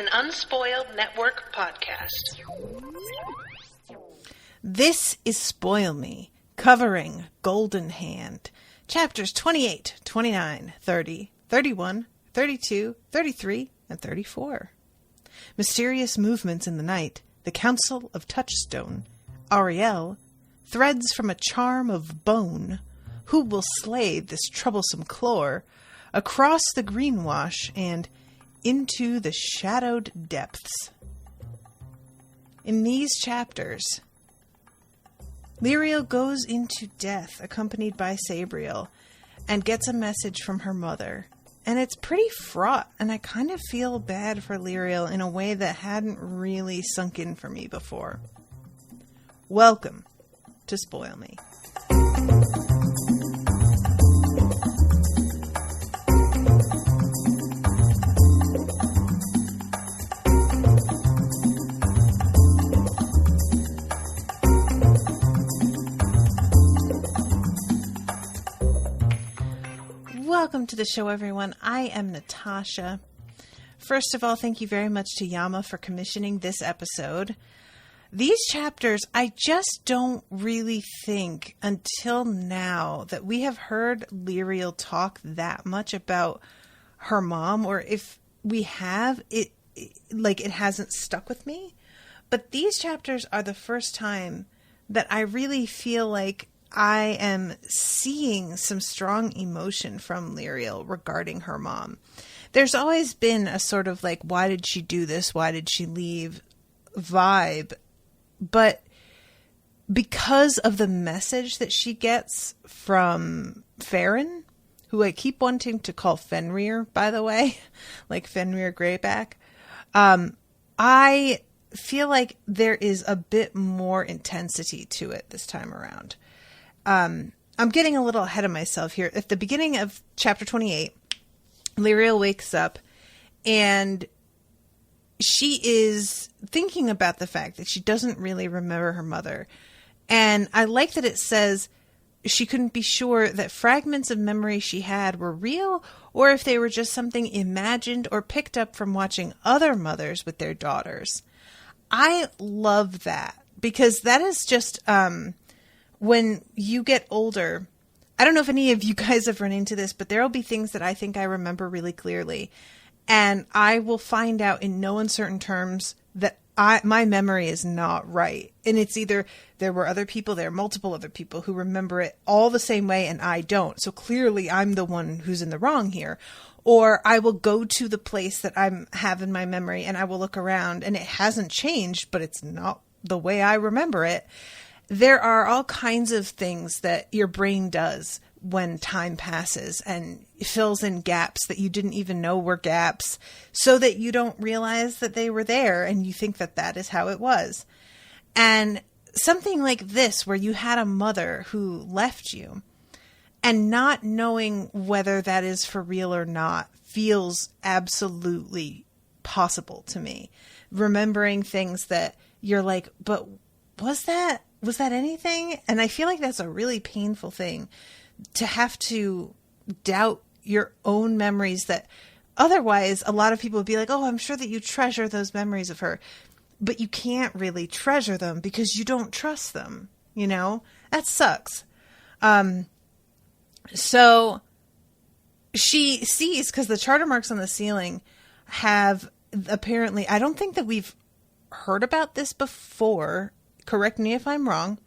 an Unspoiled Network podcast. This is Spoil Me, covering Goldenhand, chapters 28, 29, 30, 31, 32, 33, and 34. Mysterious movements in the night, the Council of Touchstone, Ariel, threads from a charm of bone, who will slay this troublesome clore, across the greenwash, and into the shadowed depths. In these chapters, Lirael goes into death accompanied by Sabriel and gets a message from her mother. And it's pretty fraught, and I kind of feel bad for Lirael in a way that hadn't really sunk in for me before. Welcome to Spoil Me. Welcome to the show, everyone. I am Natasha. First of all, thank you very much to Yama for commissioning this episode. These chapters, I just don't really think until now that we have heard Lirael talk that much about her mom, or if we have, it hasn't stuck with me. But these chapters are the first time that I really feel like I am seeing some strong emotion from Lirael regarding her mom. There's always been a sort of like, why did she do this? Why did she leave vibe? But because of the message that she gets from Farron, who I keep wanting to call Fenrir, by the way, like Fenrir Greyback, I feel like there is a bit more intensity to it this time around. I'm getting a little ahead of myself here. At the beginning of chapter 28, Lirael wakes up and she is thinking about the fact that she doesn't really remember her mother. And I like that it says she couldn't be sure that fragments of memory she had were real or if they were just something imagined or picked up from watching other mothers with their daughters. I love that because that is just, when you get older, I don't know if any of you guys have run into this, but there will be things that I think I remember really clearly. And I will find out in no uncertain terms that my memory is not right. And it's either there were other people, there are multiple other people who remember it all the same way and I don't. So clearly I'm the one who's in the wrong here. Or I will go to the place that I have in my memory and I will look around and it hasn't changed, but it's not the way I remember it. There are all kinds of things that your brain does when time passes and fills in gaps that you didn't even know were gaps so that you don't realize that they were there and you think that that is how it was. And something like this, where you had a mother who left you and not knowing whether that is for real or not, feels absolutely possible to me. Remembering things that you're like, but was that anything? And I feel like that's a really painful thing to have to doubt your own memories that otherwise a lot of people would be like, oh, I'm sure that you treasure those memories of her, but you can't really treasure them because you don't trust them. You know, that sucks. So she sees, because the charter marks on the ceiling have apparently, I don't think that we've heard about this before. Correct me if I'm wrong.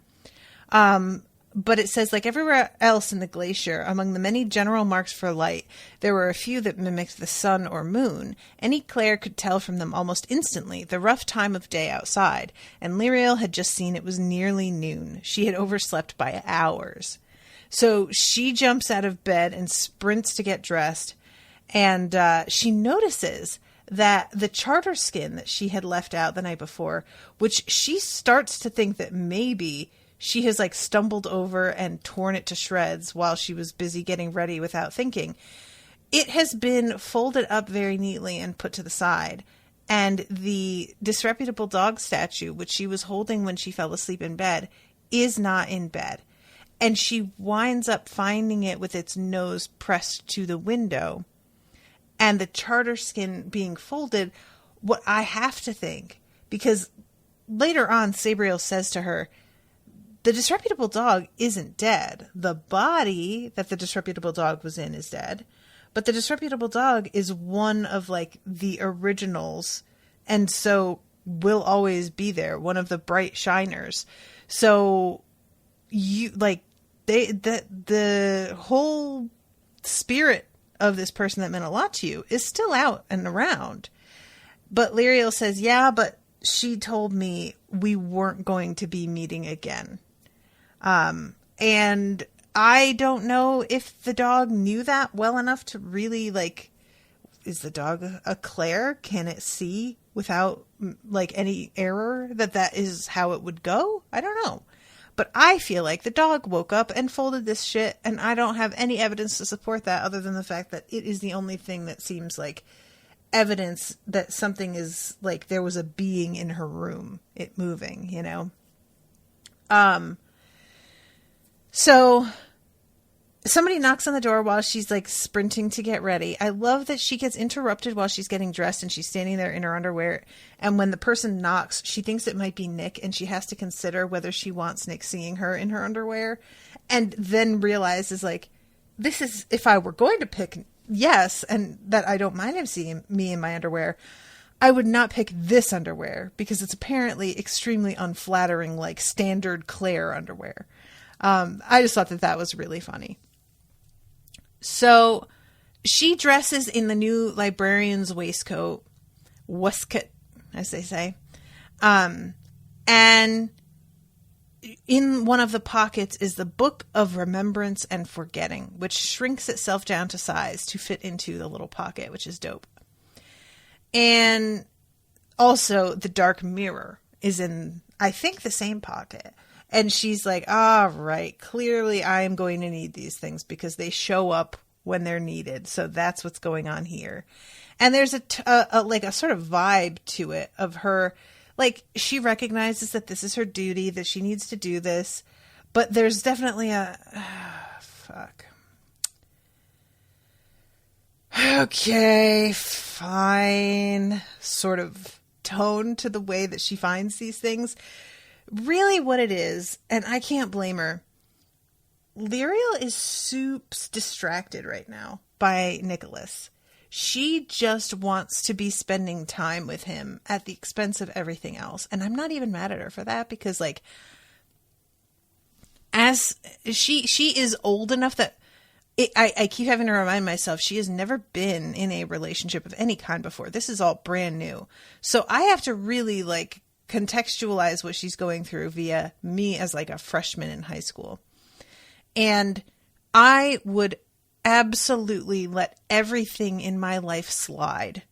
But it says, like everywhere else in the glacier, among the many general marks for light, there were a few that mimicked the sun or moon. Any Claire could tell from them almost instantly the rough time of day outside, and Lirael had just seen it was nearly noon. She had overslept by hours. So she jumps out of bed and sprints to get dressed, and she notices that the charter skin that she had left out the night before, which she starts to think that maybe she has like stumbled over and torn it to shreds while she was busy getting ready without thinking. It has been folded up very neatly and put to the side. And the disreputable dog statue, which she was holding when she fell asleep in bed, is not in bed. And she winds up finding it with its nose pressed to the window. And the charter skin being folded what I have to think, because later on, Sabriel says to her, the disreputable dog isn't dead. The body that the disreputable dog was in is dead. But the disreputable dog is one of, like, the originals. And so will always be there. One of the bright shiners. So you, like, the whole spirit of this person that meant a lot to you is still out and around. But Lirael says, yeah, but she told me we weren't going to be meeting again. And I don't know if the dog knew that well enough to really, like, is the dog a Claire? Can it see without, like, any error that is how it would go? I don't know. But I feel like the dog woke up and folded this shit, and I don't have any evidence to support that other than the fact that it is the only thing that seems like evidence that something is, like, there was a being in her room, it moving, you know? So somebody knocks on the door while she's, like, sprinting to get ready. I love that she gets interrupted while she's getting dressed and she's standing there in her underwear. And when the person knocks, she thinks it might be Nick, and she has to consider whether she wants Nick seeing her in her underwear, and then realizes, like, this is, if I were going to pick yes, and that I don't mind him seeing me in my underwear, I would not pick this underwear because it's apparently extremely unflattering, like standard Claire underwear. I just thought that was really funny. So she dresses in the new librarian's waistcoat, as they say. And in one of the pockets is the Book of Remembrance and Forgetting, which shrinks itself down to size to fit into the little pocket, which is dope. And also the Dark Mirror is in, I think, the same pocket. And she's like, all right, clearly I am going to need these things because they show up when they're needed. So that's what's going on here. And there's a sort of vibe to it of her, like, she recognizes that this is her duty, that she needs to do this. But there's definitely okay, fine, sort of tone to the way that she finds these things. Really what it is, and I can't blame her, Lirael is soups distracted right now by Nicholas. She just wants to be spending time with him at the expense of everything else. And I'm not even mad at her for that because, like, as she is old enough that I keep having to remind myself she has never been in a relationship of any kind before. This is all brand new. So I have to really, like, contextualize what she's going through via me as, like, a freshman in high school. And I would absolutely let everything in my life slide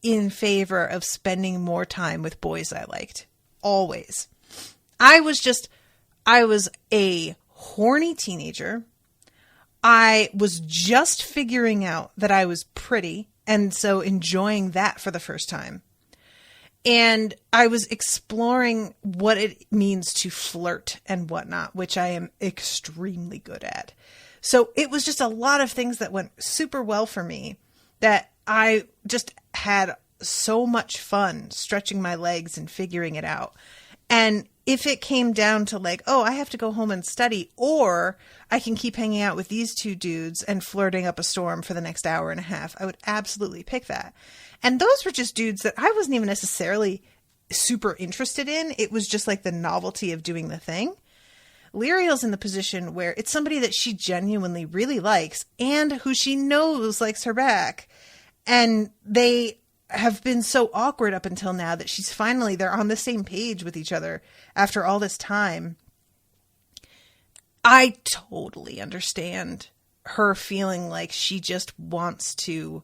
in favor of spending more time with boys I liked. Always. I was a horny teenager. I was just figuring out that I was pretty, and so enjoying that for the first time. And I was exploring what it means to flirt and whatnot, which I am extremely good at. So it was just a lot of things that went super well for me that I just had so much fun stretching my legs and figuring it out. And if it came down to, like, oh, I have to go home and study, or I can keep hanging out with these two dudes and flirting up a storm for the next hour and a half, I would absolutely pick that. And those were just dudes that I wasn't even necessarily super interested in. It was just like the novelty of doing the thing. Lirael's in the position where it's somebody that she genuinely really likes and who she knows likes her back. And they have been so awkward up until now that they're on the same page with each other after all this time. I totally understand her feeling like she just wants to,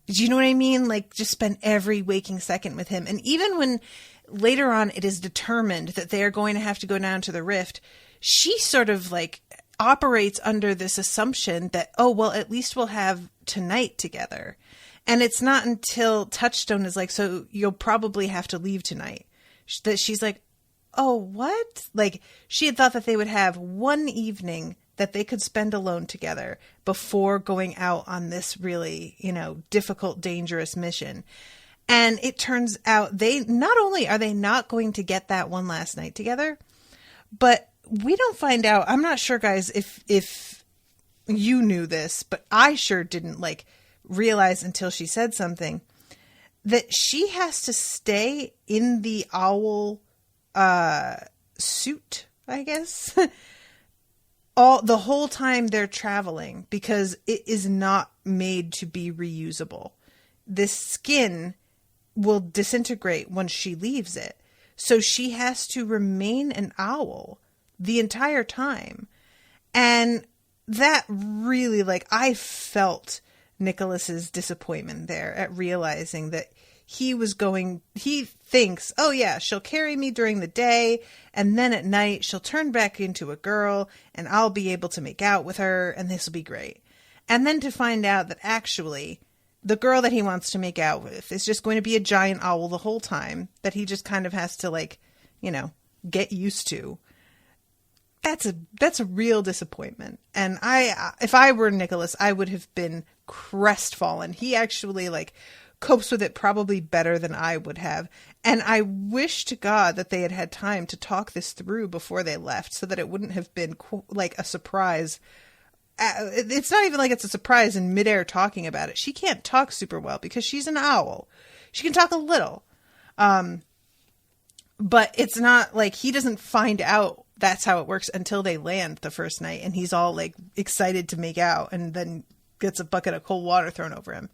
do you know what I mean? Like, just spend every waking second with him. And even when later on it is determined that they are going to have to go down to the rift, she sort of, like, operates under this assumption that, oh, well, at least we'll have tonight together. And it's not until Touchstone is like, so you'll probably have to leave tonight, that she's like, oh, what? Like, she had thought that they would have one evening that they could spend alone together before going out on this really, difficult, dangerous mission. And it turns out they not only are they not going to get that one last night together, but we don't find out. I'm not sure, guys, if you knew this, but I sure didn't realize until she said something that she has to stay in the owl suit, I guess, the whole time they're traveling, because it is not made to be reusable. This skin will disintegrate once she leaves it. So she has to remain an owl the entire time. And that really, I felt Nicholas's disappointment there at realizing that he thinks, oh yeah, she'll carry me during the day, and then at night she'll turn back into a girl, and I'll be able to make out with her, and this will be great. And then to find out that actually the girl that he wants to make out with is just going to be a giant owl the whole time, that he just kind of has to get used to. That's a real disappointment. And if I were Nicholas, I would have been crestfallen. He actually copes with it probably better than I would have. And I wish to God that they had had time to talk this through before they left, so that it wouldn't have been a surprise. It's not even it's a surprise in midair talking about it. She can't talk super well because she's an owl. She can talk a little. But it's not he doesn't find out that's how it works until they land the first night, and he's all excited to make out, and then gets a bucket of cold water thrown over him.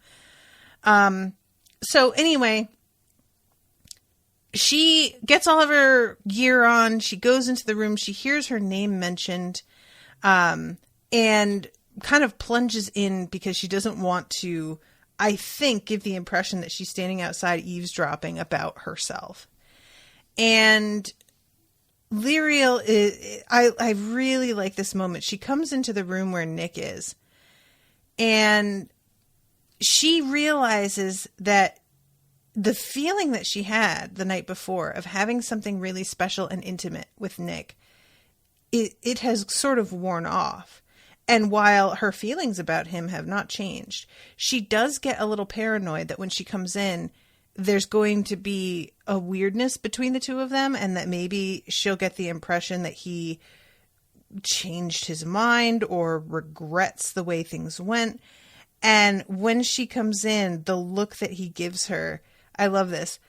So anyway, she gets all of her gear on. She goes into the room. She hears her name mentioned, and kind of plunges in because she doesn't want to, I think, give the impression that she's standing outside eavesdropping about herself. And Lirael I really like this moment. She comes into the room where Nick is, and she realizes that the feeling that she had the night before of having something really special and intimate with Nick, it has sort of worn off. And while her feelings about him have not changed, she does get a little paranoid that when she comes in, there's going to be a weirdness between the two of them, and that maybe she'll get the impression that he changed his mind or regrets the way things went. And when she comes in, the look that he gives her, I love this.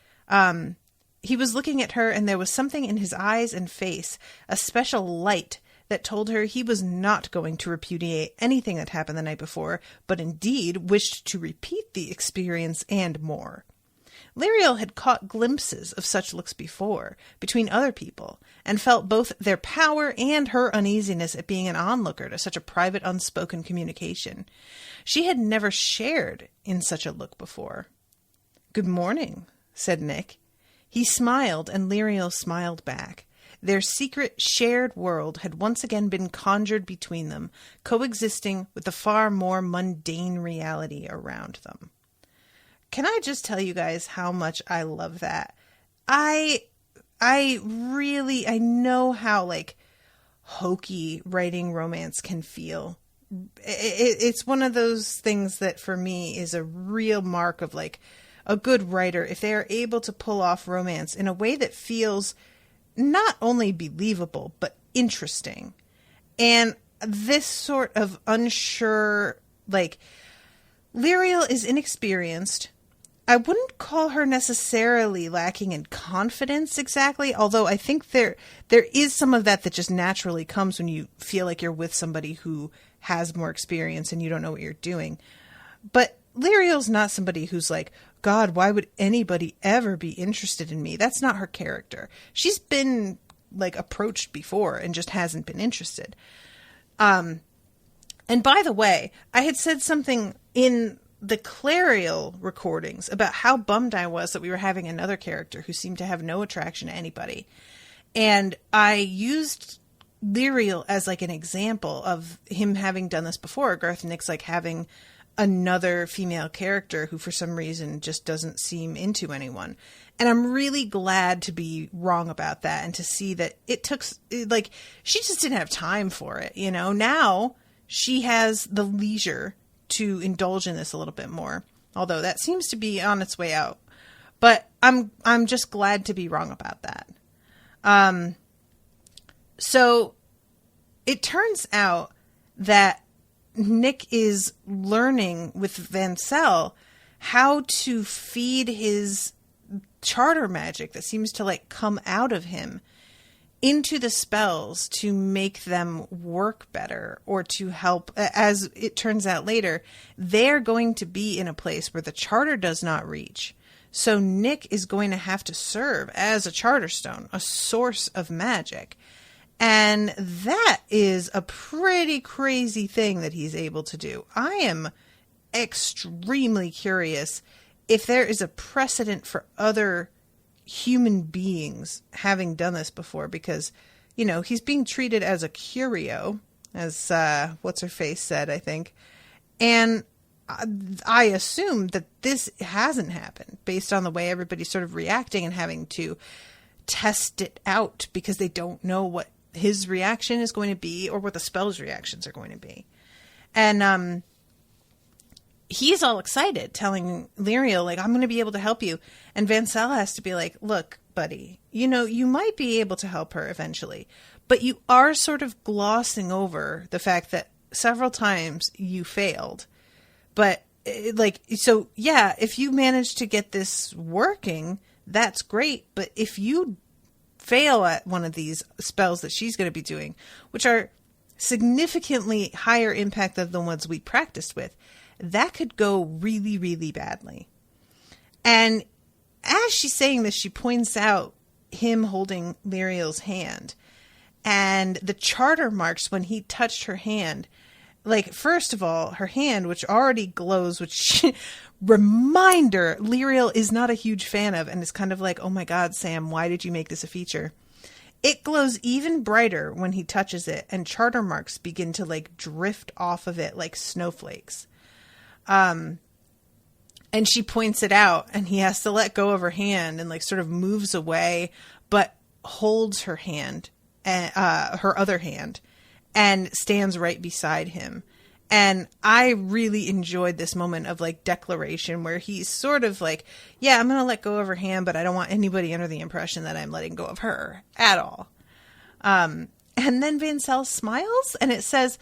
He was looking at her, and there was something in his eyes and face, a special light that told her he was not going to repudiate anything that happened the night before, but indeed wished to repeat the experience and more. Lirael had caught glimpses of such looks before, between other people, and felt both their power and her uneasiness at being an onlooker to such a private, unspoken communication. She had never shared in such a look before. "Good morning," said Nick. He smiled, and Lirael smiled back. Their secret, shared world had once again been conjured between them, coexisting with the far more mundane reality around them. Can I just tell you guys how much I love that? I know how hokey writing romance can feel. It's one of those things that for me is a real mark of a good writer, if they are able to pull off romance in a way that feels not only believable, but interesting. And this sort of unsure, Lirael is inexperienced. I wouldn't call her necessarily lacking in confidence exactly, although I think there is some of that just naturally comes when you feel like you're with somebody who has more experience and you don't know what you're doing. But Lirael's not somebody who's God, why would anybody ever be interested in me? That's not her character. She's been approached before and just hasn't been interested. And by the way, I had said something in the Clariel recordings about how bummed I was that we were having another character who seemed to have no attraction to anybody. And I used Lirael as an example of him having done this before. Garth Nick's having another female character who for some reason just doesn't seem into anyone. And I'm really glad to be wrong about that and to see that it took, she just didn't have time for it, Now she has the leisure to indulge in this a little bit more, although that seems to be on its way out. But I'm just glad to be wrong about that. So it turns out that Nick is learning with Vancel how to feed his charter magic that seems to like come out of him into the spells to make them work better, or to help. As it turns out later, they're going to be in a place where the charter does not reach. So Nick is going to have to serve as a charter stone, a source of magic. And that is a pretty crazy thing that he's able to do. I am extremely curious if there is a precedent for other human beings having done this before, because, you know, he's being treated as a curio, as what's-her-face said, I think. And I assume that this hasn't happened based on the way everybody's sort of reacting and having to test it out because they don't know what his reaction is going to be or what the spell's reactions are going to be. And he's all excited, telling Lirael, like, I'm going to be able to help you. And Vancel has to be like, look, buddy, you know, you might be able to help her eventually, but you are sort of glossing over the fact that several times you failed. But, like, so, yeah, if you manage to get this working, that's great. But if you fail at one of these spells that she's going to be doing, which are significantly higher impact than the ones we practiced with, that could go really, really badly. And as she's saying this, she points out him holding Lirael's hand and the charter marks when he touched her hand. Like, first of all, her hand, which already glows, which reminder, Lirael is not a huge fan of, and is kind of like, oh my God, Sam, why did you make this a feature? It glows even brighter when he touches it, and charter marks begin to like drift off of it like snowflakes. And she points it out, and he has to let go of her hand and like sort of moves away, but holds her hand, her other hand, and stands right beside him. And I really enjoyed this moment of like declaration where he's sort of like, yeah, I'm going to let go of her hand, but I don't want anybody under the impression that I'm letting go of her at all. And then Vancel smiles, and it says,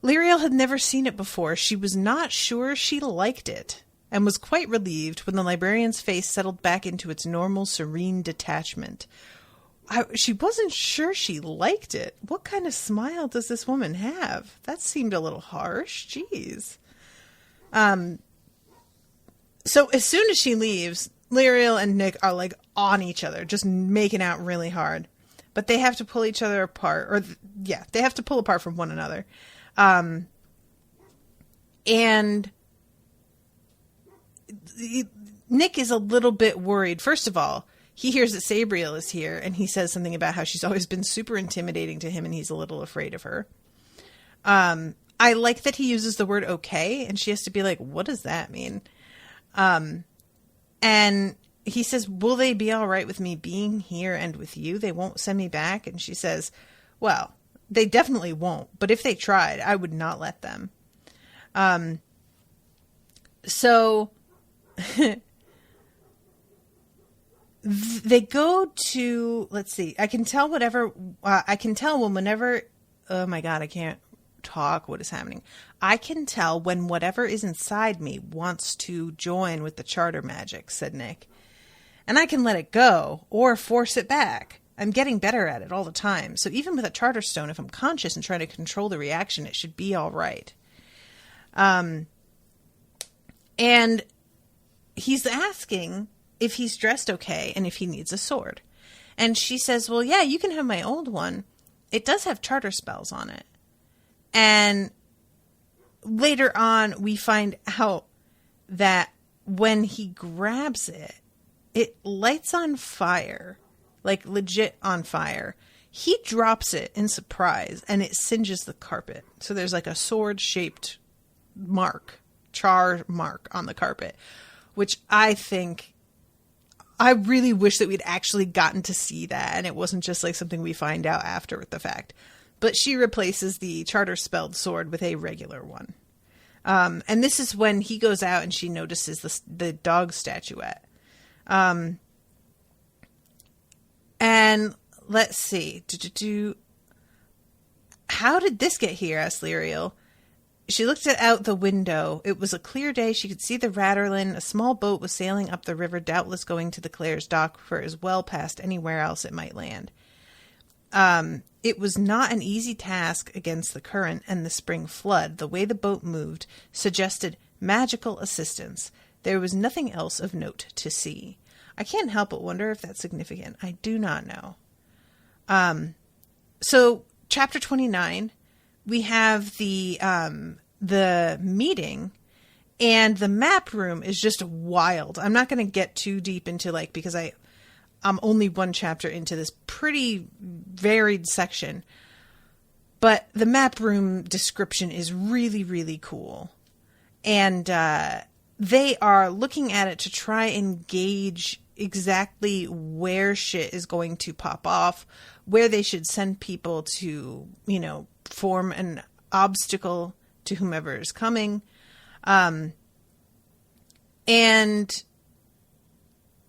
Lirael had never seen it before. She was not sure she liked it, and was quite relieved when the librarian's face settled back into its normal, serene detachment. She wasn't sure she liked it. What kind of smile does this woman have? That seemed a little harsh. Jeez. So as soon as she leaves, Lirael and Nick are like on each other, just making out really hard. But they have to pull each other apart, or they have to pull apart from one another. And Nick is a little bit worried. First of all, he hears that Sabriel is here, and he says something about how she's always been super intimidating to him, and he's a little afraid of her. I like that he uses the word okay, and she has to be like, what does that mean? And he says, will they be all right with me being here and with you? They won't send me back? And she says, well, they definitely won't, but if they tried, I would not let them. So they go to, let's see, I can tell when whenever, oh my God, I can't talk. What is happening? I can tell when whatever is inside me wants to join with the charter magic, said Nick. And I can let it go or force it back. I'm getting better at it all the time. So even with a charter stone, if I'm conscious and trying to control the reaction, it should be all right. And he's asking if he's dressed okay and if he needs a sword. And she says, well, yeah, you can have my old one. It does have charter spells on it. And later on, we find out that when he grabs it, it lights on fire, like legit on fire. He drops it in surprise, and it singes the carpet. So there's like a sword-shaped char mark on the carpet, which I really wish that we'd actually gotten to see that, and it wasn't just like something we find out after the fact. But she replaces the charter-spelled sword with a regular one. And this is when he goes out and she notices the dog statuette. And let's see. How did this get here? Asked Lirael. She looked out the window. It was a clear day. She could see the Ratterlin. A small boat was sailing up the river, doubtless going to the Clare's dock, for it was well past anywhere else it might land. It was not an easy task against the current and the spring flood. The way the boat moved suggested magical assistance. There was nothing else of note to see. I can't help but wonder if that's significant. I do not know. So, chapter 29, we have the meeting, and the map room is just wild. I'm not going to get too deep into, because I'm only one chapter into this pretty varied section. But the map room description is really, really cool. And they are looking at it to try and gauge exactly where shit is going to pop off, where they should send people to, form an obstacle to whomever is coming. And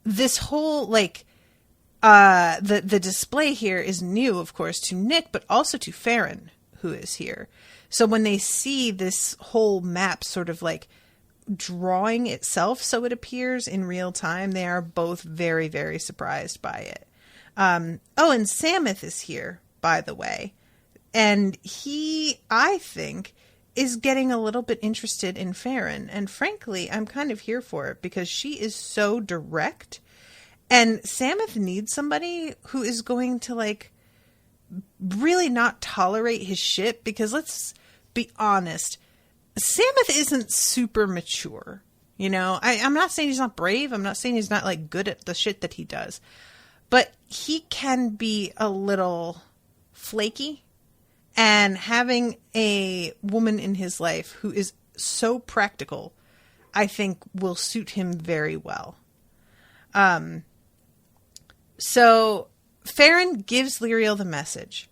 this whole, the display here is new, of course, to Nick, but also to Farron, who is here. So when they see this whole map sort of drawing itself so it appears in real time, they are both very, very surprised by it. And Samuth is here, by the way. And he, I think, is getting a little bit interested in Farron. And frankly, I'm kind of here for it because she is so direct. And Samuth needs somebody who is going to, really not tolerate his shit. Because let's be honest, Samuth isn't super mature. I'm not saying he's not brave. I'm not saying he's not, good at the shit that he does. But he can be a little flaky. And having a woman in his life who is so practical, I think will suit him very well. So Farron gives Lirael the message.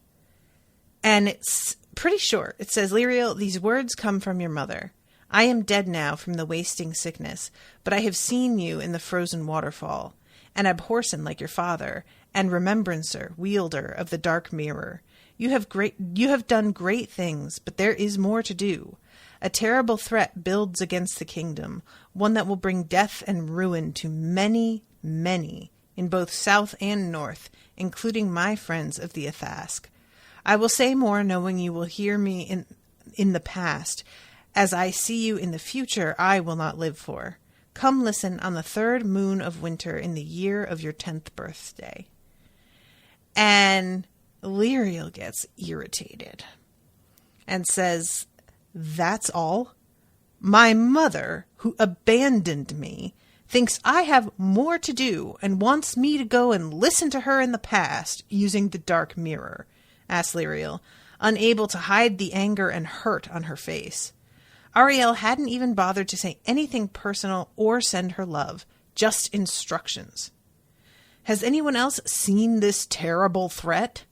And it's pretty short. It says, "Lirael, these words come from your mother. I am dead now from the wasting sickness, but I have seen you in the frozen waterfall, and Abhorsen like your father, and Remembrancer, wielder of the dark mirror. You have done great things, but there is more to do. A terrible threat builds against the kingdom, one that will bring death and ruin to many, many, in both south and north, including my friends of the Athask. I will say more, knowing you will hear me in the past. As I see you in the future, I will not live for. Come listen on the 3rd moon of winter in the year of your 10th birthday." And Lirael gets irritated and says, "That's all? My mother, who abandoned me, thinks I have more to do and wants me to go and listen to her in the past using the dark mirror?" asked Lirael, unable to hide the anger and hurt on her face. Ariel hadn't even bothered to say anything personal or send her love, just instructions. "Has anyone else seen this terrible threat?"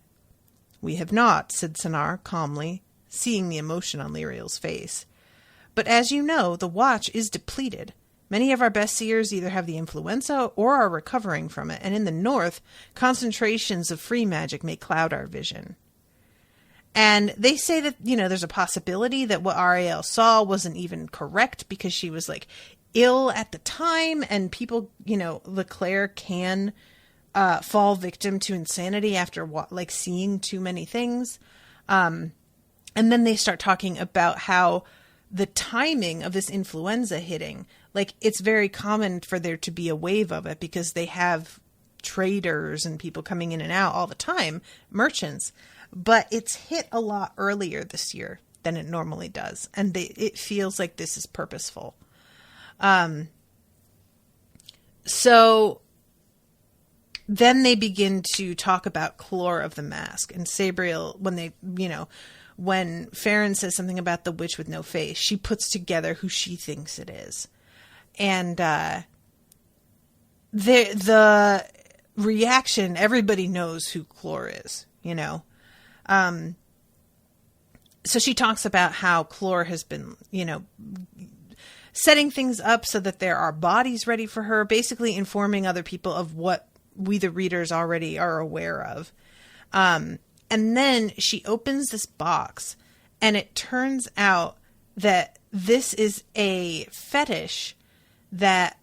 "We have not," said Sonar calmly, seeing the emotion on Lirael's face. "But as you know, the watch is depleted. Many of our best seers either have the influenza or are recovering from it, and in the north, concentrations of free magic may cloud our vision." And they say that, there's a possibility that what Ariel saw wasn't even correct because she was, ill at the time, and people, Leclerc can fall victim to insanity after, seeing too many things. And then they start talking about how the timing of this influenza hitting, it's very common for there to be a wave of it because they have traders and people coming in and out all the time, merchants. But it's hit a lot earlier this year than it normally does. And it feels like this is purposeful. So then they begin to talk about Clore of the Mask. And Sabriel, when Farron says something about the witch with no face, she puts together who she thinks it is. And the reaction, everybody knows who Clore is, So she talks about how Clore has been, setting things up so that there are bodies ready for her, basically informing other people of what we, the readers, already are aware of. And then she opens this box, and it turns out that this is a fetish that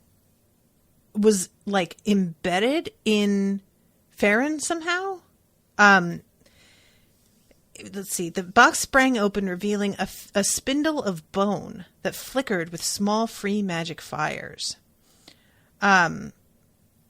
was like embedded in Farron somehow. Let's see. The box sprang open, revealing a spindle of bone that flickered with small free magic fires.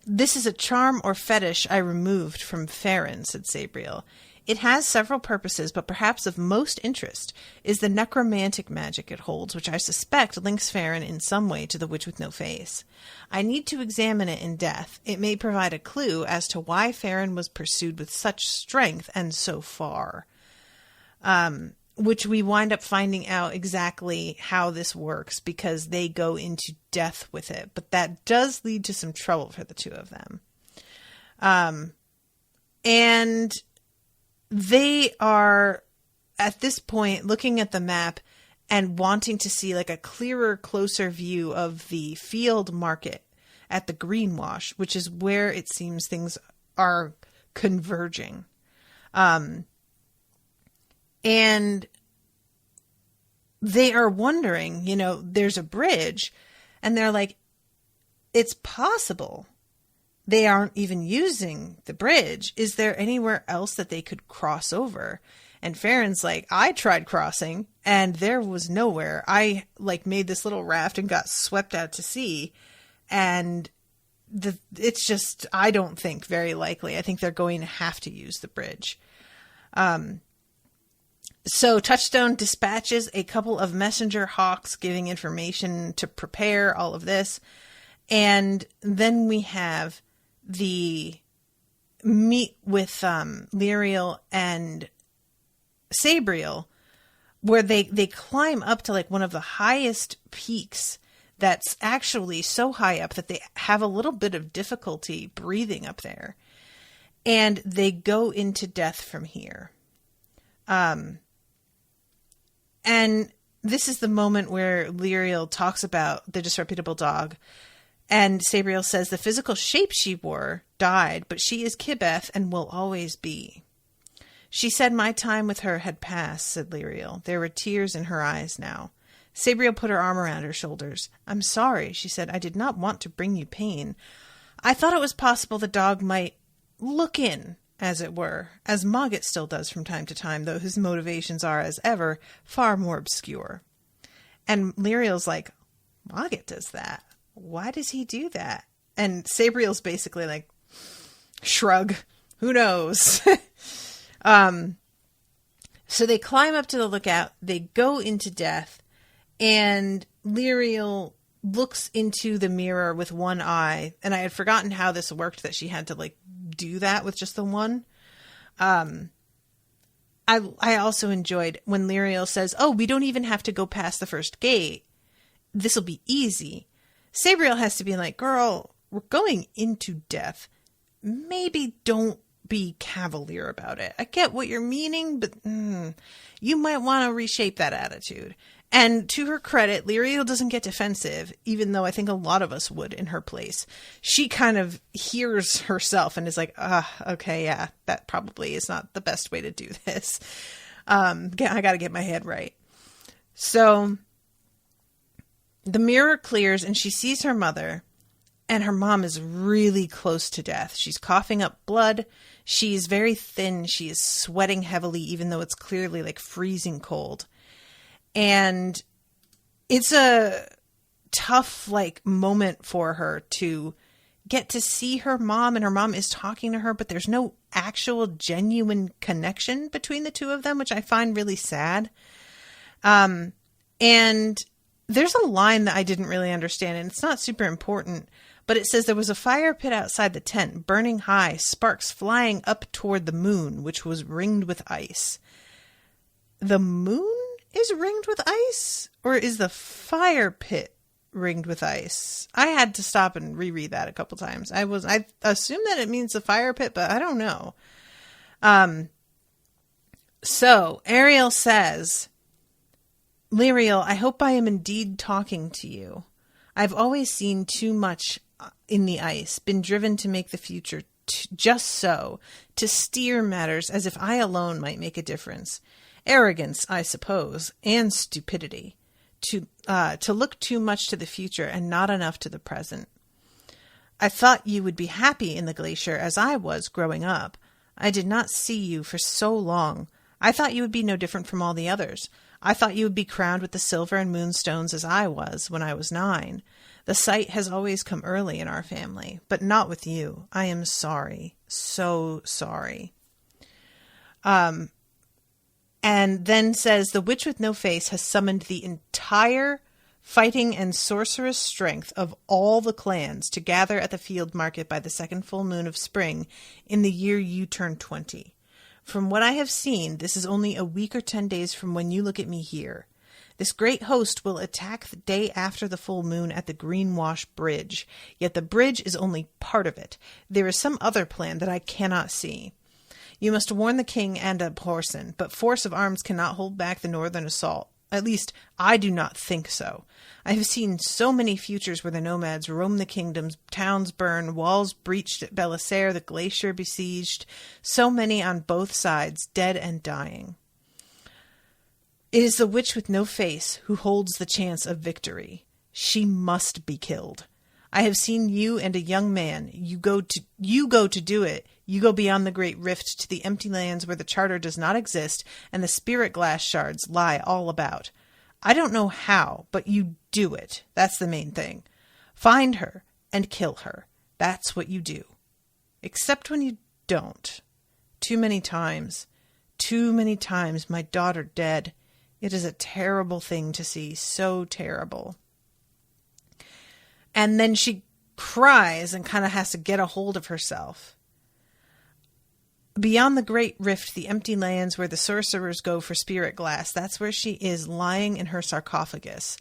This is a charm or fetish I removed from Farron, said Sabriel. It has several purposes, but perhaps of most interest is the necromantic magic it holds, which I suspect links Farron in some way to the Witch with No Face. I need to examine it in depth. It may provide a clue as to why Farron was pursued with such strength and so far. Which we wind up finding out exactly how this works because they go into death with it. But that does lead to some trouble for the two of them. And they are, at this point, looking at the map and wanting to see like a clearer, closer view of the field market at the Greenwash, which is where it seems things are converging. And they are wondering, you know, there's a bridge, and they're like, it's possible they aren't even using the bridge. Is there anywhere else that they could cross over? And Farron's like, I tried crossing and there was nowhere. I like made this little raft and got swept out to sea. And it's just, I don't think very likely. I think they're going to have to use the bridge. So Touchstone dispatches a couple of messenger hawks giving information to prepare all of this. And then we have the meet with Lirael and Sabriel, where they climb up to like one of the highest peaks that's actually so high up that they have a little bit of difficulty breathing up there. And they go into death from here. And this is the moment where Lirael talks about the disreputable dog. And Sabriel says the physical shape she wore died, but she is Kibeth and will always be. She said my time with her had passed, said Lirael. There were tears in her eyes now. Sabriel put her arm around her shoulders. I'm sorry, she said. I did not want to bring you pain. I thought it was possible the dog might look in, as it were, as Mogget still does from time to time, though his motivations are, as ever, far more obscure. And Lirael's like, Mogget does that? Why does he do that? And Sabriel's basically like, shrug. Who knows? So they climb up to the lookout. They go into death. And Lirael looks into the mirror with one eye. And I had forgotten how this worked, that she had to like do that with just the one. I also enjoyed when Lirael says, oh, we don't even have to go past the first gate. This'll be easy. Sabriel has to be like, girl, we're going into death. Maybe don't be cavalier about it. I get what you're meaning, but you might want to reshape that attitude. And to her credit, Lirael doesn't get defensive, even though I think a lot of us would in her place. She kind of hears herself and is like, okay, yeah, that probably is not the best way to do this. I got to get my head right. So the mirror clears and she sees her mother, and her mom is really close to death. She's coughing up blood. She's very thin. She is sweating heavily, even though it's clearly like freezing cold. And it's a tough like moment for her to get to see her mom, and her mom is talking to her, but there's no actual genuine connection between the two of them, which I find really sad. And there's a line that I didn't really understand, and it's not super important, but it says there was a fire pit outside the tent, burning high, sparks flying up toward the moon, which was ringed with ice. The moon is ringed with ice? Or is the fire pit ringed with ice? I had to stop and reread that a couple times. I assume that it means the fire pit, but I don't know. So Ariel says, Lirael, I hope I am indeed talking to you. I've always seen too much in the ice, been driven to make the future just so, to steer matters as if I alone might make a difference. Arrogance, I suppose, and stupidity. To look too much to the future and not enough to the present. I thought you would be happy in the glacier as I was growing up. I did not see you for so long. I thought you would be no different from all the others. I thought you would be crowned with the silver and moonstones as I was when I was 9. The sight has always come early in our family, but not with you. I am sorry. So sorry. And then says, the witch with no face has summoned the entire fighting and sorcerous strength of all the clans to gather at the field market by the second full moon of spring in the year you turn 20. From what I have seen, this is only a week or 10 days from when you look at me here. This great host will attack the day after the full moon at the Greenwash Bridge, yet the bridge is only part of it. There is some other plan that I cannot see. You must warn the king and Abhorsen, but force of arms cannot hold back the northern assault. At least, I do not think so. I have seen so many futures where the nomads roam the kingdoms, towns burn, walls breached at Belissaire, the glacier besieged, so many on both sides, dead and dying. It is the witch with no face who holds the chance of victory. She must be killed. I have seen you and a young man. You go to do it. You go beyond the great rift to the empty lands where the charter does not exist and the spirit glass shards lie all about. I don't know how, but you do it. That's the main thing. Find her and kill her. That's what you do. Except when you don't. Too many times, my daughter dead. It is a terrible thing to see, so terrible. And then she cries and kind of has to get a hold of herself. Beyond the great rift, the empty lands where the sorcerers go for spirit glass, that's where she is lying in her sarcophagus.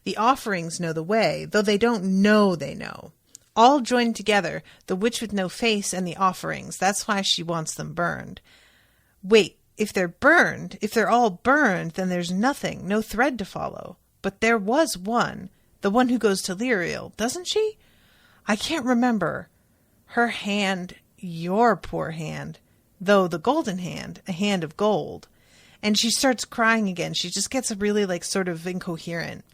The offerings know the way, though they don't know they know. All joined together, the witch with no face and the offerings. That's why she wants them burned. Wait. If they're all burned, then there's nothing, no thread to follow. But there was one, the one who goes to Lirael, doesn't she? I can't remember. Her hand, your poor hand, though the golden hand, a hand of gold. And she starts crying again. She just gets really sort of incoherent.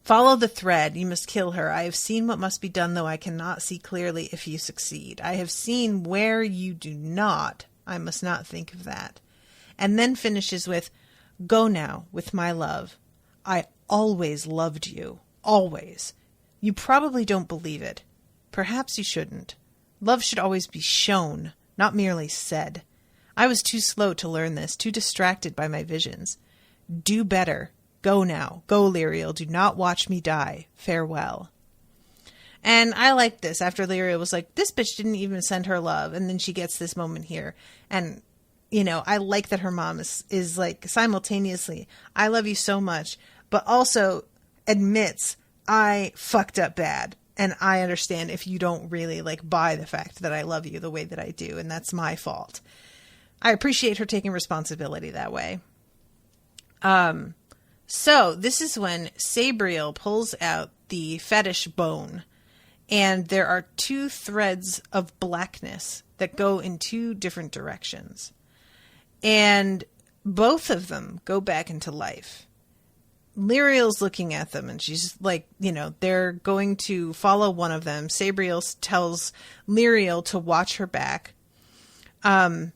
Follow the thread. You must kill her. I have seen what must be done, though I cannot see clearly if you succeed. I have seen where you do not. I must not think of that. And then finishes with, go now with my love. I always loved you. Always. You probably don't believe it. Perhaps you shouldn't. Love should always be shown, not merely said. I was too slow to learn this, too distracted by my visions. Do better. Go now. Go, Lirael. Do not watch me die. Farewell. And I like this. After Lirael was like, this bitch didn't even send her love. And then she gets this moment here. And, I like that her mom is like simultaneously, I love you so much, but also admits I fucked up bad. And I understand if you don't really buy the fact that I love you the way that I do. And that's my fault. I appreciate her taking responsibility that way. So this is when Sabriel pulls out the fetish bone, and there are 2 threads of blackness that go in 2 different directions. And both of them go back into life. Lirael's looking at them, and she's like, they're going to follow one of them. Sabriel tells Lirael to watch her back. And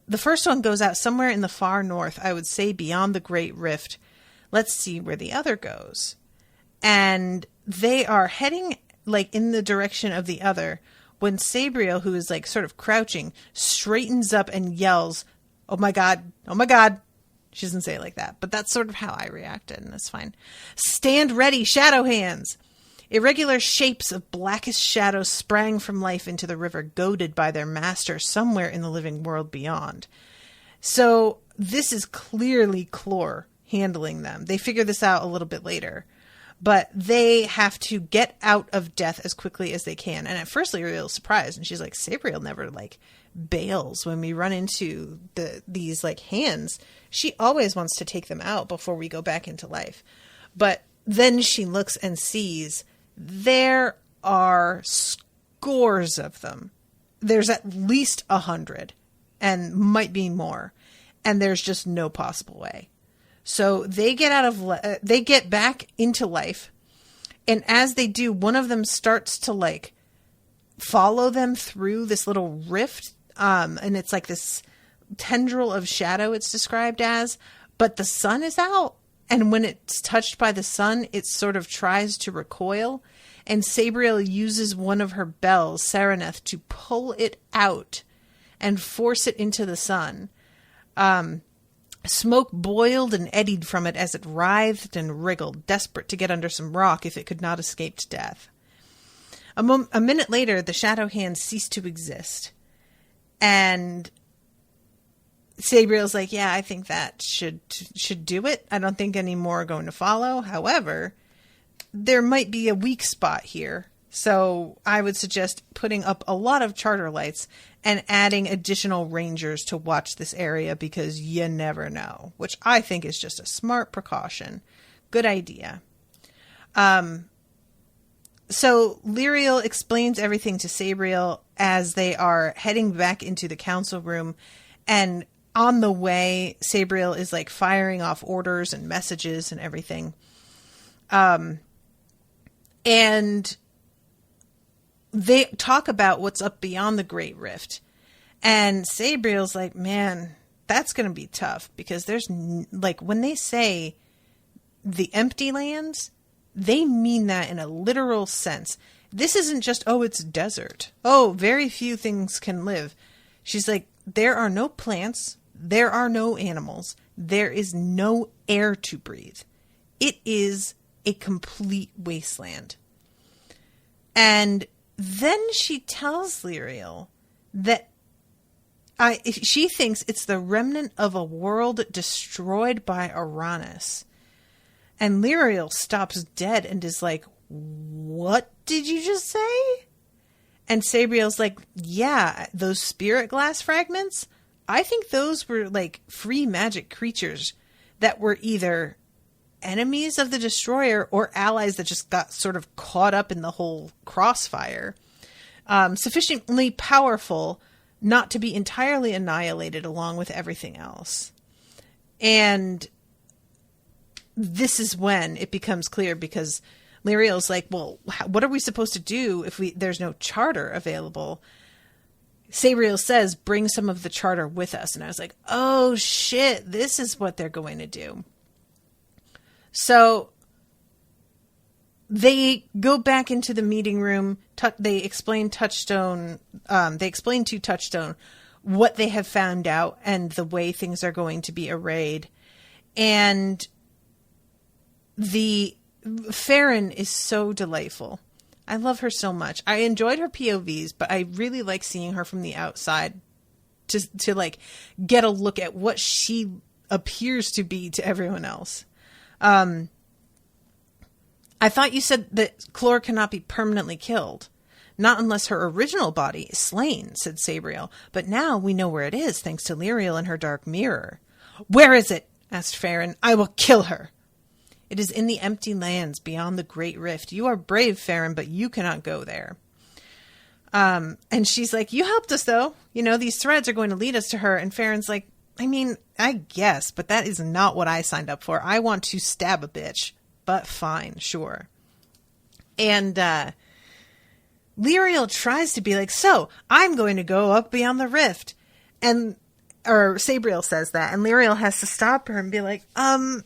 the first one goes out somewhere in the far north, I would say beyond the Great Rift. Let's see where the other goes. And they are heading in the direction of the other when Sabriel, who is sort of crouching, straightens up and yells, "Oh my God, oh my God." She doesn't say it like that, but that's sort of how I reacted, and that's fine. "Stand ready, shadow hands." Irregular shapes of blackest shadows sprang from life into the river, goaded by their master somewhere in the living world beyond. So this is clearly Clore handling them. They figure this out a little bit later. But they have to get out of death as quickly as they can. And at first, Lirael is surprised, and she's like, Sabriel never, bails when we run into these like hands. She always wants to take them out before we go back into life. But then she looks and sees there are scores of them. There's at least 100 and might be more. And there's just no possible way. So they they get back into life. And as they do, one of them starts to like follow them through this little rift. And it's like this tendril of shadow, it's described as, but the sun is out. And when it's touched by the sun, it sort of tries to recoil. And Sabriel uses one of her bells, Sereneth, to pull it out and force it into the sun. Smoke boiled and eddied from it as it writhed and wriggled, desperate to get under some rock if it could not escape death. A minute later, the shadow hand ceased to exist. And Sabriel's like, yeah, I think that should do it. I don't think any more are going to follow. However, there might be a weak spot here. So I would suggest putting up a lot of charter lights and adding additional rangers to watch this area because you never know, which I think is just a smart precaution. Good idea. So Lirael explains everything to Sabriel as they are heading back into the council room. And on the way, Sabriel is like firing off orders and messages and everything. And they talk about what's up beyond the Great Rift. And Sabriel's like, man, that's going to be tough because there's like when they say the empty lands, they mean that in a literal sense. This isn't just, oh, it's desert. Oh, very few things can live. She's like, there are no plants. There are no animals. There is no air to breathe. It is a complete wasteland. And then she tells Lirael that she thinks it's the remnant of a world destroyed by Orannis. And Lirael stops dead and is like, what did you just say? And Sabriel's like, yeah, those spirit glass fragments, I think those were like free magic creatures that were either enemies of the destroyer or allies that just got sort of caught up in the whole crossfire. Sufficiently powerful not to be entirely annihilated along with everything else. And this is when it becomes clear because Lirael's like, well, what are we supposed to do if there's no charter available? Sabriel says, bring some of the charter with us. And I was like, oh shit, this is what they're going to do. So they go back into the meeting room. They explain Touchstone. They explain to Touchstone what they have found out and the way things are going to be arrayed. And the Farron is so delightful. I love her so much. I enjoyed her POVs, but I really like seeing her from the outside to like get a look at what she appears to be to everyone else. I thought you said that Chlor cannot be permanently killed. Not unless her original body is slain, said Sabriel. But now we know where it is, thanks to Lirael and her dark mirror. Where is it? Asked Farron. I will kill her. It is in the empty lands beyond the Great Rift. You are brave, Farron, but you cannot go there. And she's like, you helped us, though. You know, these threads are going to lead us to her. And Farron's like, I mean, I guess, but that is not what I signed up for. I want to stab a bitch. But fine, sure. And Lirael tries to be like, so, I'm going to go up beyond the rift. Or Sabriel says that, and Lirael has to stop her and be like, I'm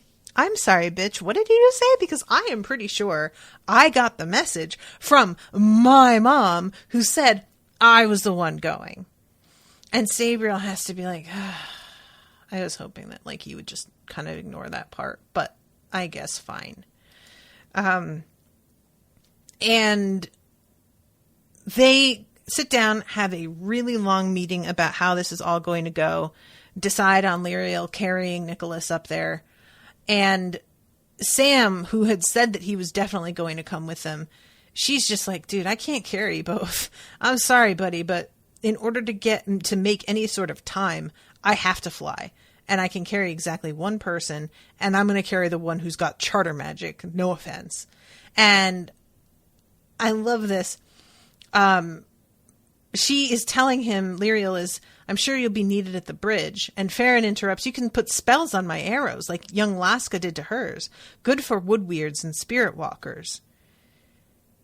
sorry, bitch, what did you just say? Because I am pretty sure I got the message from my mom who said I was the one going. And Sabriel has to be like, I was hoping that like he would just kind of ignore that part, but I guess fine. And they sit down, have a really long meeting about how this is all going to go, decide on Lirael carrying Nicholas up there. And Sam, who had said that he was definitely going to come with them, she's just like, dude, I can't carry both. I'm sorry, buddy, but in order to make any sort of time, I have to fly. And I can carry exactly one person, and I'm going to carry the one who's got charter magic. No offense. And I love this. She is telling him, Lirael is, I'm sure you'll be needed at the bridge. And Farron interrupts, you can put spells on my arrows like young Laska did to hers. Good for wood weirds and spirit walkers.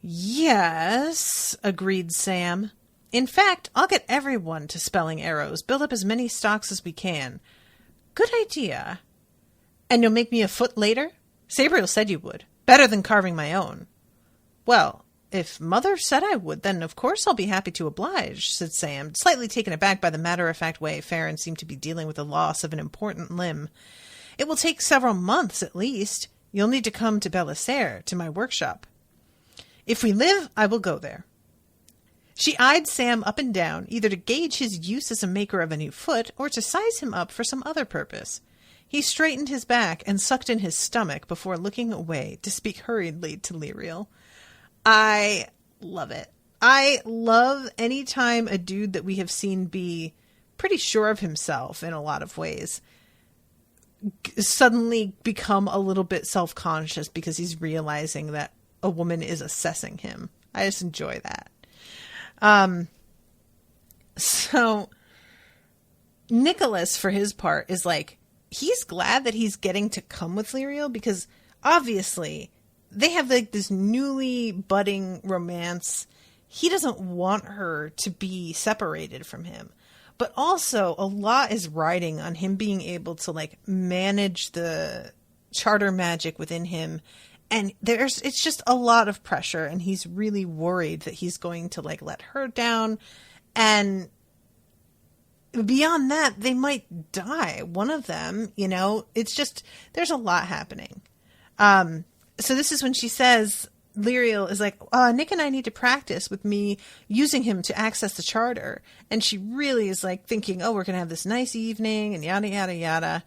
Yes, agreed Sam. In fact, I'll get everyone to spelling arrows. Build up as many stocks as we can. Good idea. And you'll make me a foot later? Sabriel said you would. Better than carving my own. Well, if Mother said I would, then of course I'll be happy to oblige, said Sam, slightly taken aback by the matter-of-fact way Farron seemed to be dealing with the loss of an important limb. It will take several months at least. You'll need to come to Belissaire, to my workshop. If we live, I will go there. She eyed Sam up and down, either to gauge his use as a maker of a new foot, or to size him up for some other purpose. He straightened his back and sucked in his stomach before looking away to speak hurriedly to Lirael. I love it. I love any time a dude that we have seen be pretty sure of himself in a lot of ways suddenly become a little bit self-conscious because he's realizing that a woman is assessing him. I just enjoy that. So Nicholas, for his part, is like, he's glad that he's getting to come with Lirael because obviously they have like this newly budding romance. He doesn't want her to be separated from him, but also a lot is riding on him being able to like manage the charter magic within him. And it's just a lot of pressure, and he's really worried that he's going to like let her down. And beyond that, they might die. One of them, it's just, there's a lot happening. So this is when she says, Lirael is like, Nick and I need to practice with me using him to access the charter. And she really is like thinking, we're going to have this nice evening and yada, yada, yada.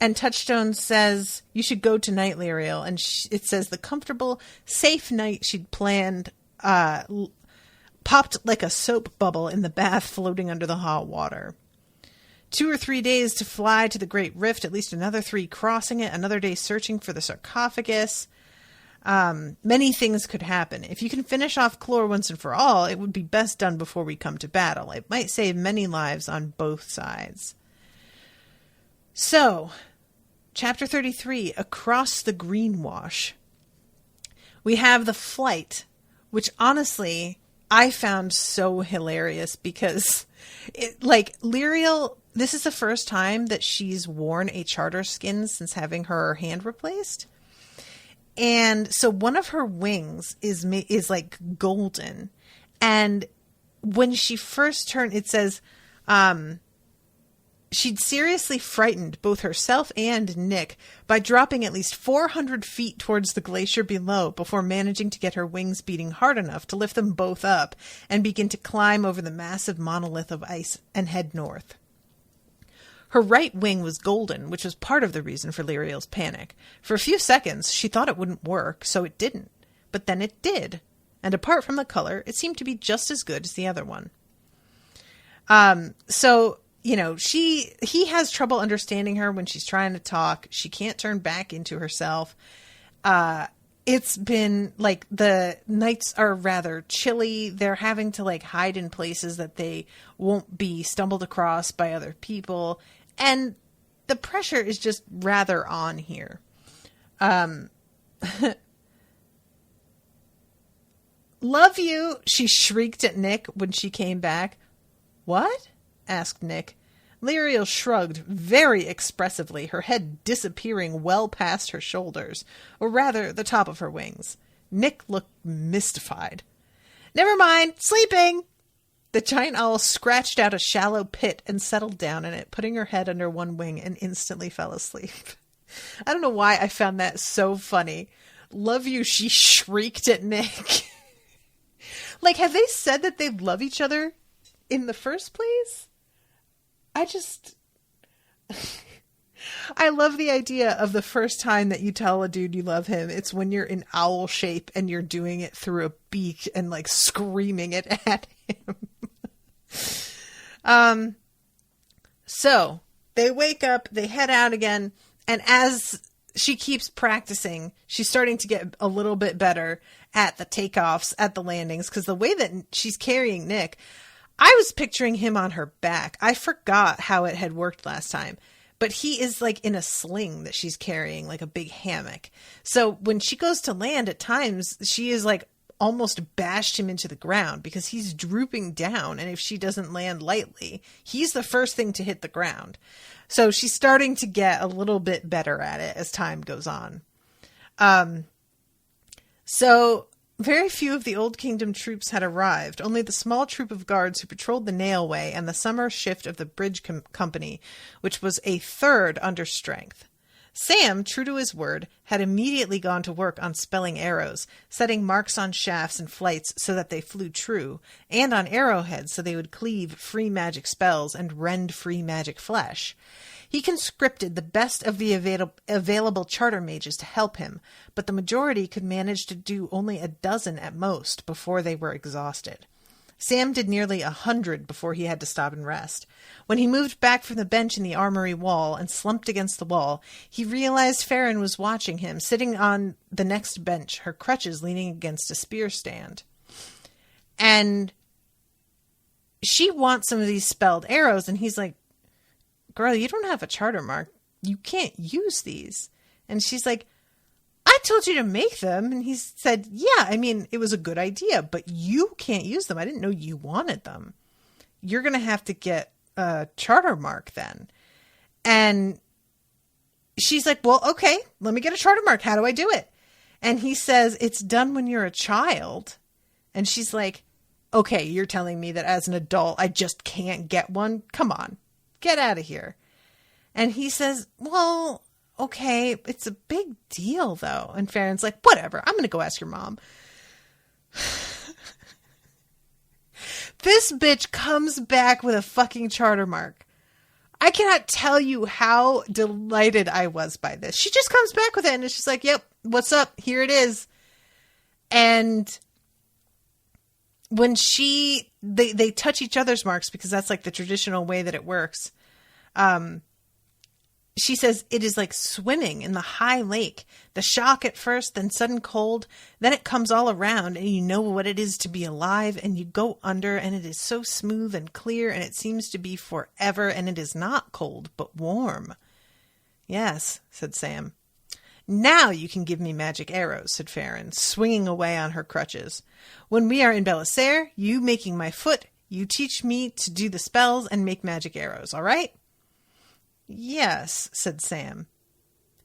And Touchstone says, you should go tonight, Lirael. And it says the comfortable, safe night she'd planned popped like a soap bubble in the bath floating under the hot water. 2 or 3 days to fly to the Great Rift, at least another 3 crossing it, another day searching for the sarcophagus. Many things could happen. If you can finish off Clore once and for all, it would be best done before we come to battle. It might save many lives on both sides. So, Chapter 33, Across the Greenwash. We have the flight, which honestly I found so hilarious because Lirael, this is the first time that she's worn a charter skin since having her hand replaced. And so one of her wings is like golden. And when she first turned, it says, she'd seriously frightened both herself and Nick by dropping at least 400 feet towards the glacier below before managing to get her wings beating hard enough to lift them both up and begin to climb over the massive monolith of ice and head north. Her right wing was golden, which was part of the reason for Lirael's panic. For a few seconds, she thought it wouldn't work, so it didn't. But then it did. And apart from the color, it seemed to be just as good as the other one. He has trouble understanding her when she's trying to talk. She can't turn back into herself. It's been like the nights are rather chilly. They're having to like hide in places that they won't be stumbled across by other people. And the pressure is just rather on here. Love you, she shrieked at Nick when she came back. What? Asked Nick. Lirael shrugged very expressively, her head disappearing well past her shoulders, or rather the top of her wings. Nick looked mystified. Never mind, sleeping! The giant owl scratched out a shallow pit and settled down in it, putting her head under one wing and instantly fell asleep. I don't know why I found that so funny. Love you, she shrieked at Nick. Like, have they said that they love each other in the first place? I love the idea of the first time that you tell a dude you love him. It's when you're in owl shape and you're doing it through a beak and like screaming it at him. So they wake up, they head out again, and as she keeps practicing, she's starting to get a little bit better at the takeoffs, at the landings, because the way that she's carrying Nick, I was picturing him on her back. I forgot how it had worked last time, but he is like in a sling that she's carrying, like a big hammock. So when she goes to land at times, she is like almost bashed him into the ground because he's drooping down. And if she doesn't land lightly, he's the first thing to hit the ground. So she's starting to get a little bit better at it as time goes on. So very few of the Old Kingdom troops had arrived. Only the small troop of guards who patrolled the Nailway and the summer shift of the bridge company, which was a third under strength. Sam, true to his word, had immediately gone to work on spelling arrows, setting marks on shafts and flights so that they flew true, and on arrowheads so they would cleave free magic spells and rend free magic flesh. He conscripted the best of the available charter mages to help him, but the majority could manage to do only a dozen at most before they were exhausted. Sam did nearly 100 before he had to stop and rest. When he moved back from the bench in the armory wall and slumped against the wall, he realized Farron was watching him, sitting on the next bench, her crutches leaning against a spear stand. And she wants some of these spelled arrows, and he's like, "Girl, you don't have a charter mark. You can't use these." And she's like, "I told you to make them." And he said, "Yeah, I mean, it was a good idea, but you can't use them. I didn't know you wanted them. You're going to have to get a charter mark then." And she's like, "Well, okay, let me get a charter mark. How do I do it?" And he says, "It's done when you're a child." And she's like, "Okay, you're telling me that as an adult, I just can't get one? Come on, get out of here." And he says, "Well, okay, it's a big deal, though." And Farron's like, "Whatever, I'm going to go ask your mom." This bitch comes back with a fucking charter mark. I cannot tell you how delighted I was by this. She just comes back with it, and it's just like, "Yep, what's up? Here it is." And when they touch each other's marks, because that's like the traditional way that it works, she says it is like swimming in the high lake. The shock at first, then sudden cold, then it comes all around and you know what it is to be alive, and you go under and it is so smooth and clear and it seems to be forever, and it is not cold but warm. "Yes," said Sam. "Now you can give me magic arrows," said Farron, swinging away on her crutches. "When we are in Belissaire, you making my foot, you teach me to do the spells and make magic arrows, all right?" "Yes," said Sam.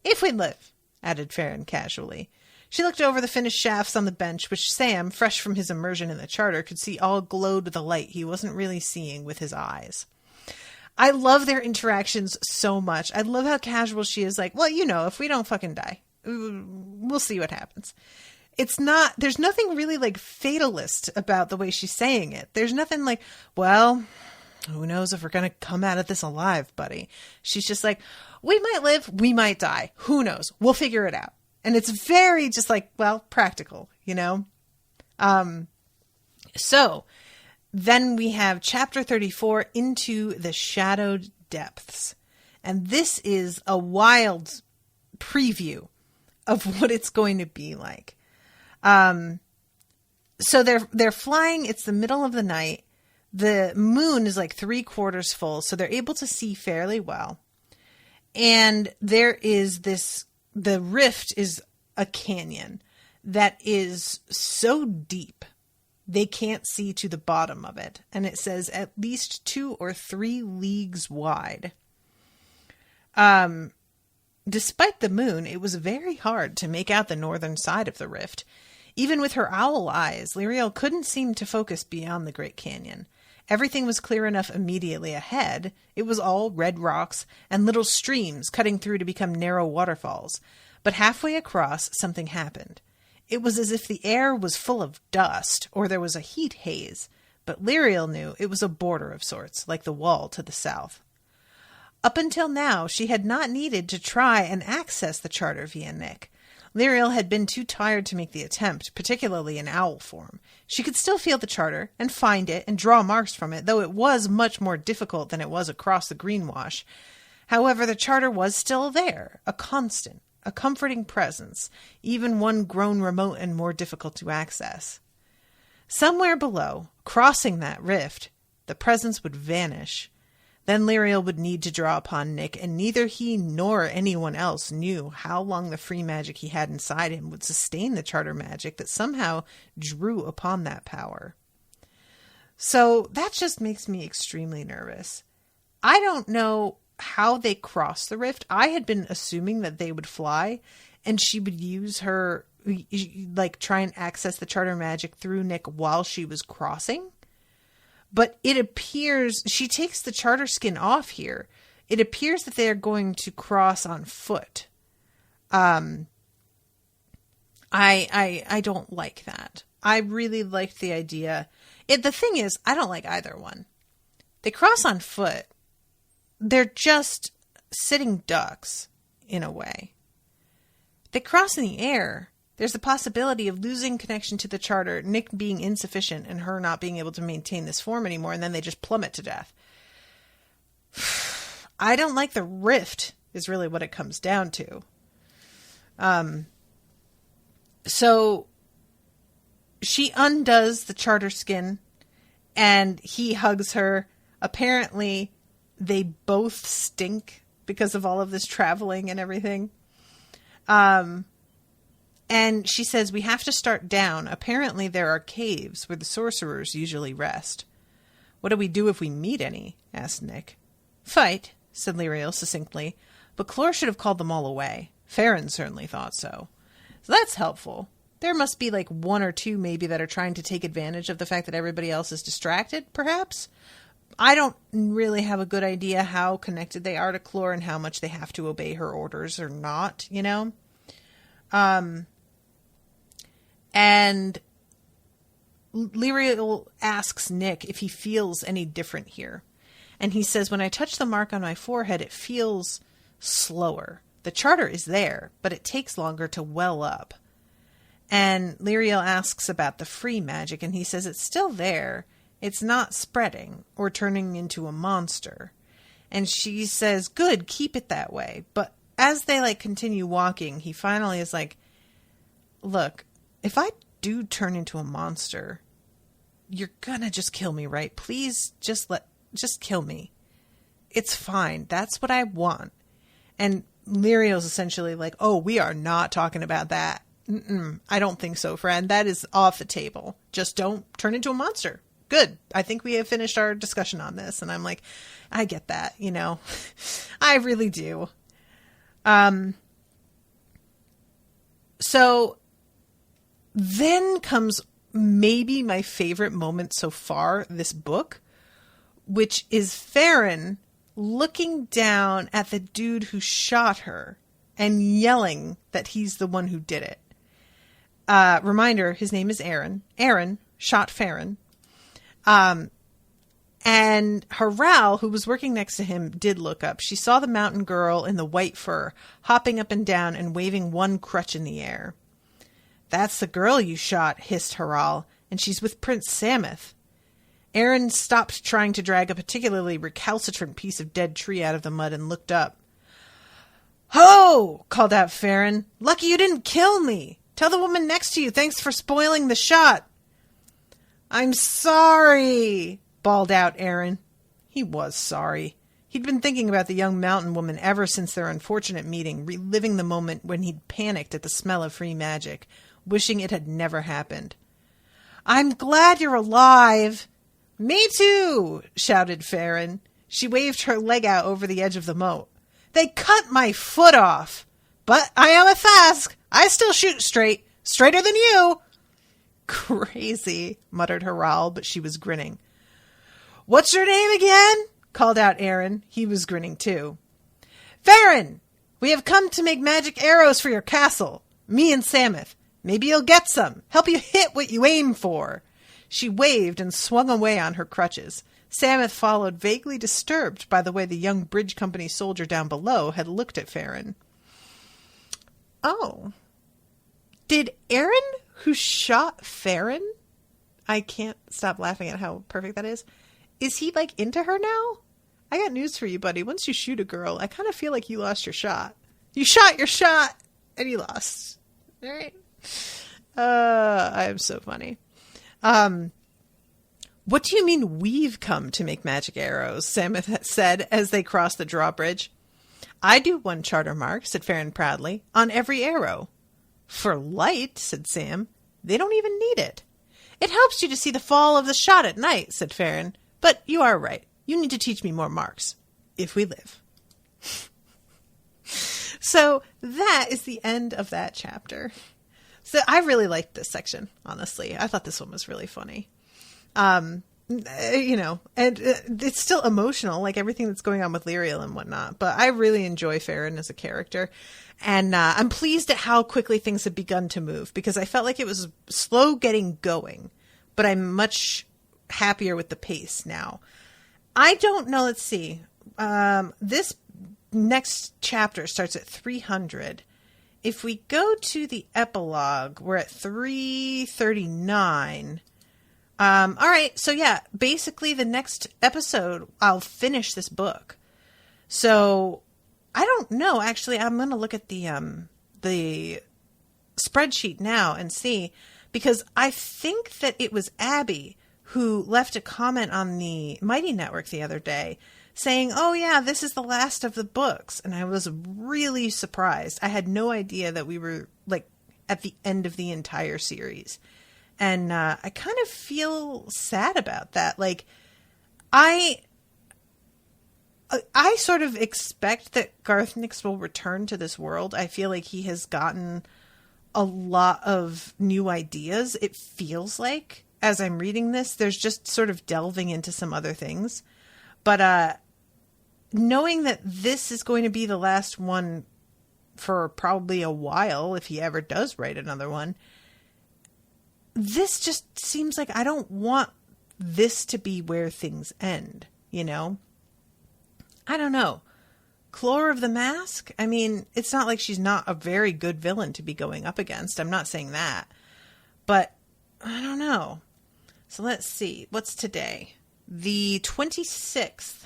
"If we live," added Farron casually. She looked over the finished shafts on the bench, which Sam, fresh from his immersion in the charter, could see all glowed with a light he wasn't really seeing with his eyes. I love their interactions so much. I love how casual she is, like, "Well, you know, if we don't fucking die, we'll see what happens." There's nothing really like fatalist about the way she's saying it. There's nothing like, "Well, who knows if we're going to come out of this alive, buddy." She's just like, "We might live, we might die. Who knows? We'll figure it out." And it's very just like, well, practical, you know? So then we have chapter 34, Into the Shadowed Depths. And this is a wild preview of what it's going to be like. So they're flying. It's the middle of the night. The moon is like 3/4 full, so they're able to see fairly well. And there is the rift is a canyon that is so deep they can't see to the bottom of it. And it says at least 2 or 3 leagues wide. Despite the moon, it was very hard to make out the northern side of the rift. Even with her owl eyes, Lirael couldn't seem to focus beyond the Great Canyon. Everything was clear enough immediately ahead. It was all red rocks and little streams cutting through to become narrow waterfalls. But halfway across, something happened. It was as if the air was full of dust, or there was a heat haze. But Lirael knew it was a border of sorts, like the wall to the south. Up until now, she had not needed to try and access the charter via Nick. Lirael had been too tired to make the attempt, particularly in owl form. She could still feel the charter and find it and draw marks from it, though it was much more difficult than it was across the greenwash. However, the charter was still there, a constant, a comforting presence, even one grown remote and more difficult to access. Somewhere below, crossing that rift, the presence would vanish. Then Lirael would need to draw upon Nick, and neither he nor anyone else knew how long the free magic he had inside him would sustain the charter magic that somehow drew upon that power. So that just makes me extremely nervous. I don't know how they cross the rift. I had been assuming that they would fly, and she would use her, like, try and access the charter magic through Nick while she was crossing. But it appears she takes the charter skin off here. It appears that they're going to cross on foot. I don't like that. I really liked the idea. The thing is, I don't like either one. They cross on foot. They're just sitting ducks, in a way. They cross in the air. There's the possibility of losing connection to the charter, Nick being insufficient, and her not being able to maintain this form anymore, and then they just plummet to death. I don't like the rift, is really what it comes down to. So she undoes the charter skin, and he hugs her. Apparently, they both stink because of all of this traveling and everything. And she says, we have to start down. Apparently there are caves where the sorcerers usually rest. What do we do if we meet any? Asked Nick. Fight, said Lirael succinctly. But Clore should have called them all away. Farron certainly thought so. So that's helpful. There must be like one or two maybe that are trying to take advantage of the fact that everybody else is distracted, perhaps? I don't really have a good idea how connected they are to Clore and how much they have to obey her orders or not, you know? And Lirael asks Nick if he feels any different here. And he says, when I touch the mark on my forehead, it feels slower. The charter is there, but it takes longer to well up. And Lirael asks about the free magic, and he says it's still there. It's not spreading or turning into a monster. And she says, good, keep it that way. But as they continue walking, he finally is like, look, if I do turn into a monster, you're gonna just kill me, right? Please just kill me. It's fine. That's what I want. And Lirael's essentially like, oh, we are not talking about that. I don't think so, friend. That is off the table. Just don't turn into a monster. Good. I think we have finished our discussion on this. And I'm like, I get that, you know. I really do. So then comes maybe my favorite moment so far, this book, which is Farron looking down at the dude who shot her and yelling that he's the one who did it. Reminder, his name is Aaron. Aaron shot Farron. And Haral, who was working next to him, did look up. She saw the mountain girl in the white fur hopping up and down and waving one crutch in the air. That's the girl you shot, hissed Haral, and she's with Prince Sameth. Aaron stopped trying to drag a particularly recalcitrant piece of dead tree out of the mud and looked up. Ho! Called out Farron. Lucky you didn't kill me. Tell the woman next to you thanks for spoiling the shot. I'm sorry, bawled out Aaron. He was sorry. He'd been thinking about the young mountain woman ever since their unfortunate meeting, reliving the moment when he'd panicked at the smell of free magic, wishing it had never happened. I'm glad you're alive. Me too, shouted Farron. She waved her leg out over the edge of the moat. They cut my foot off. But I am a Thask. I still shoot straight. Straighter than you. Crazy, muttered Haral, but she was grinning. What's your name again? Called out Aaron. He was grinning too. Farron, we have come to make magic arrows for your castle. Me and Sameth. Maybe you'll get some. Help you hit what you aim for. She waved and swung away on her crutches. Samuth followed, vaguely disturbed by the way the young bridge company soldier down below had looked at Farron. Oh. Did Aaron, who shot Farron? I can't stop laughing at how perfect that is. Is he, like, into her now? I got news for you, buddy. Once you shoot a girl, I kind of feel like you lost your shot. You shot your shot, and you lost. All right? I am so funny. What do you mean we've come to make magic arrows? Samuth said as they crossed the drawbridge. I do one charter mark, said Farron proudly, on every arrow. For light, said Sam. They don't even need it. It helps you to see the fall of the shot at night, said Farron. But you are right. You need to teach me more marks. If we live. So that is the end of that chapter. So I really liked this section, honestly. I thought this one was really funny. You know, and it's still emotional, like everything that's going on with Lirael and whatnot. But I really enjoy Farron as a character. And I'm pleased at how quickly things have begun to move, because I felt like it was slow getting going. But I'm much happier with the pace now. I don't know. Let's see. This next chapter starts at 300. If we go to the epilogue, we're at 339. All right. So yeah, basically the next episode, I'll finish this book. So I don't know. Actually, I'm going to look at the spreadsheet now and see, because I think that it was Abby who left a comment on the Mighty Network the other day saying, oh yeah, this is the last of the books. And I was really surprised. I had no idea that we were like at the end of the entire series. And I kind of feel sad about that. Like, I sort of expect that Garth Nix will return to this world. I feel like he has gotten a lot of new ideas. It feels like, as I'm reading this, there's just sort of delving into some other things. But knowing that this is going to be the last one for probably a while, if he ever does write another one, this just seems like I don't want this to be where things end, you know? I don't know. Clore of the Mask? I mean, it's not like she's not a very good villain to be going up against. I'm not saying that. But I don't know. So let's see. What's today? The 26th.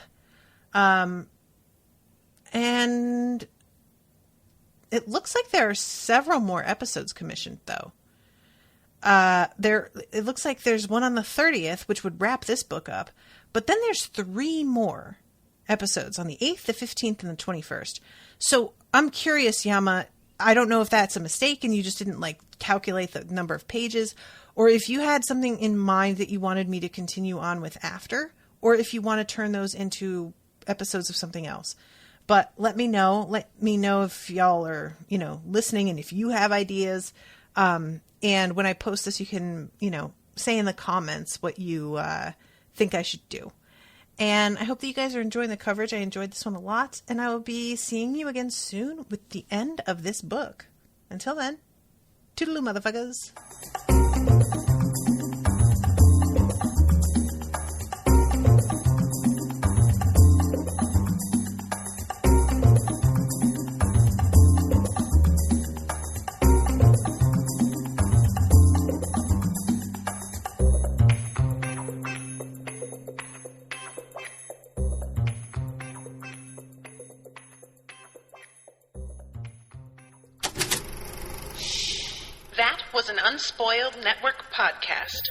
And it looks like there are several more episodes commissioned, though. It looks like there's one on the 30th, which would wrap this book up. But then there's 3 more episodes on the 8th, the 15th, and the 21st. So I'm curious, Yama. I don't know if that's a mistake and you just didn't like calculate the number of pages, or if you had something in mind that you wanted me to continue on with after, or if you want to turn those into episodes of something else. But let me know. Let me know if y'all are, listening, and if you have ideas. And when I post this, you can, say in the comments what you think I should do. And I hope that you guys are enjoying the coverage. I enjoyed this one a lot. And I will be seeing you again soon with the end of this book. Until then, toodaloo, motherfuckers. That was an Unspoiled Network podcast.